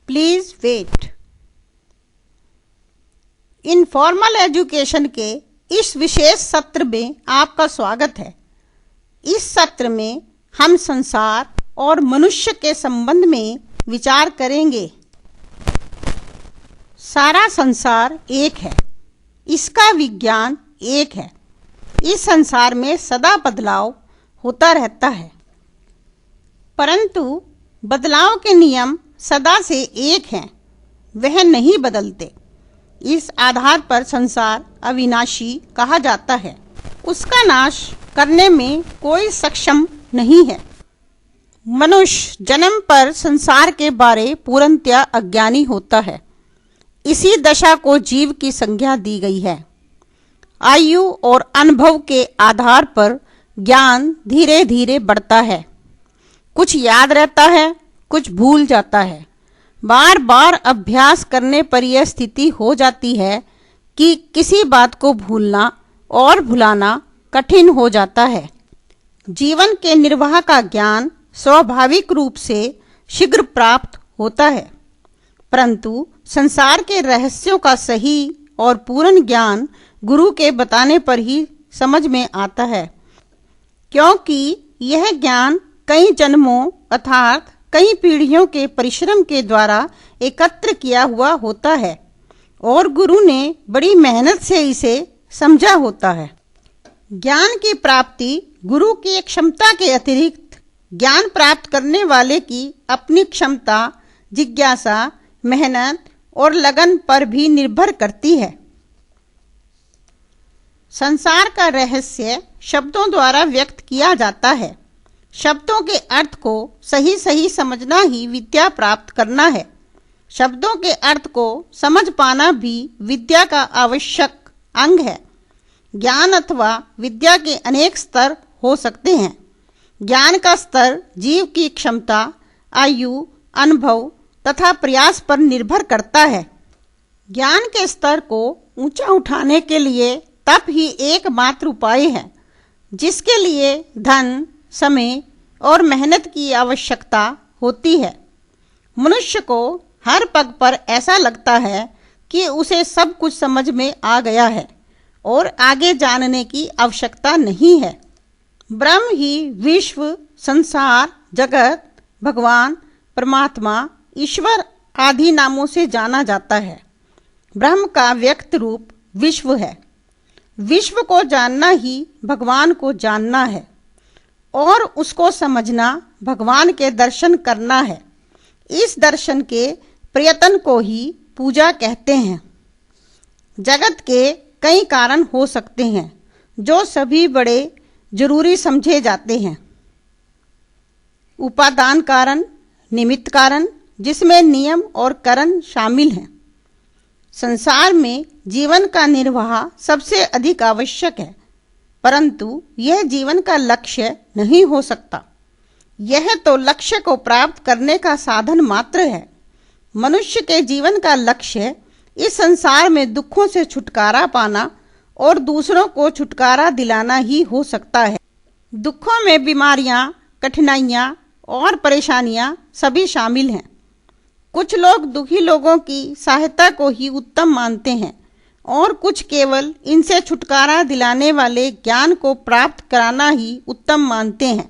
Please wait. Informal education के इस विशेष सत्र में आपका स्वागत है। इस सत्र में हम संसार और मनुष्य के संबंध में विचार करेंगे। सारा संसार एक है, इसका विज्ञान एक है। इस संसार में सदा बदलाव होता रहता है, परंतु बदलाव के नियम सदा से एक हैं, वह नहीं बदलते। इस आधार पर संसार अविनाशी कहा जाता है। उसका नाश करने में कोई सक्षम नहीं है। मनुष्य जन्म पर संसार के बारे पूर्णतया अज्ञानी होता है। इसी दशा को जीव की संज्ञा दी गई है। आयु और अनुभव के आधार पर ज्ञान धीरे धीरे बढ़ता है। कुछ याद रहता है, कुछ भूल जाता है। बार बार अभ्यास करने पर यह स्थिति हो जाती है कि किसी बात को भूलना और भुलाना कठिन हो जाता है। जीवन के निर्वाह का ज्ञान स्वाभाविक रूप से शीघ्र प्राप्त होता है, परंतु संसार के रहस्यों का सही और पूर्ण ज्ञान गुरु के बताने पर ही समझ में आता है, क्योंकि यह ज्ञान कई जन्मों अर्थात कई पीढ़ियों के परिश्रम के द्वारा एकत्र किया हुआ होता है और गुरु ने बड़ी मेहनत से इसे समझा होता है। ज्ञान की प्राप्ति गुरु की क्षमता के अतिरिक्त ज्ञान प्राप्त करने वाले की अपनी क्षमता, जिज्ञासा, मेहनत और लगन पर भी निर्भर करती है। संसार का रहस्य शब्दों द्वारा व्यक्त किया जाता है। शब्दों के अर्थ को सही सही समझना ही विद्या प्राप्त करना है। शब्दों के अर्थ को समझ पाना भी विद्या का आवश्यक अंग है। ज्ञान अथवा विद्या के अनेक स्तर हो सकते हैं। ज्ञान का स्तर जीव की क्षमता, आयु, अनुभव तथा प्रयास पर निर्भर करता है। ज्ञान के स्तर को ऊंचा उठाने के लिए तप ही एकमात्र उपाय है, जिसके लिए धन, समय और मेहनत की आवश्यकता होती है। मनुष्य को हर पग पर ऐसा लगता है कि उसे सब कुछ समझ में आ गया है और आगे जानने की आवश्यकता नहीं है। ब्रह्म ही विश्व, संसार, जगत, भगवान, परमात्मा, ईश्वर आदि नामों से जाना जाता है। ब्रह्म का व्यक्त रूप विश्व है। विश्व को जानना ही भगवान को जानना है और उसको समझना भगवान के दर्शन करना है। इस दर्शन के प्रयत्न को ही पूजा कहते हैं। जगत के कई कारण हो सकते हैं जो सभी बड़े जरूरी समझे जाते हैं। उपादान कारण, निमित्त कारण, जिसमें नियम और कारण शामिल हैं। संसार में जीवन का निर्वाह सबसे अधिक आवश्यक है, परंतु यह जीवन का लक्ष्य नहीं हो सकता। यह तो लक्ष्य को प्राप्त करने का साधन मात्र है। मनुष्य के जीवन का लक्ष्य इस संसार में दुखों से छुटकारा पाना और दूसरों को छुटकारा दिलाना ही हो सकता है। दुखों में बीमारियां, कठिनाइयां और परेशानियां सभी शामिल हैं। कुछ लोग दुखी लोगों की सहायता को ही उत्तम मानते हैं और कुछ केवल इनसे छुटकारा दिलाने वाले ज्ञान को प्राप्त कराना ही उत्तम मानते हैं।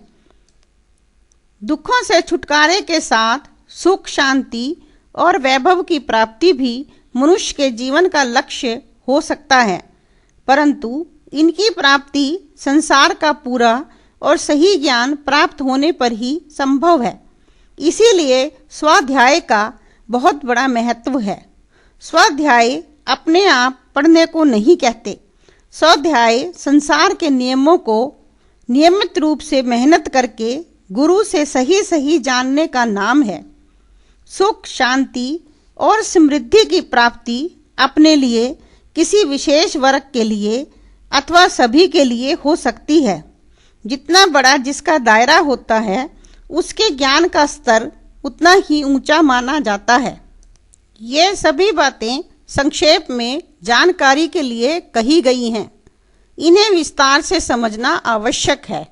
दुखों से छुटकारे के साथ सुख, शांति और वैभव की प्राप्ति भी मनुष्य के जीवन का लक्ष्य हो सकता है, परंतु इनकी प्राप्ति संसार का पूरा और सही ज्ञान प्राप्त होने पर ही संभव है। इसीलिए स्वाध्याय का बहुत बड़ा महत्व है। स्वाध्याय अपने आप पढ़ने को नहीं कहते। स्वाध्याय संसार के नियमों को नियमित रूप से मेहनत करके गुरु से सही सही जानने का नाम है। सुख, शांति और समृद्धि की प्राप्ति अपने लिए, किसी विशेष वर्ग के लिए अथवा सभी के लिए हो सकती है। जितना बड़ा जिसका दायरा होता है, उसके ज्ञान का स्तर उतना ही ऊंचा माना जाता है। ये सभी बातें संक्षेप में जानकारी के लिए कही गई हैं। इन्हें विस्तार से समझना आवश्यक है।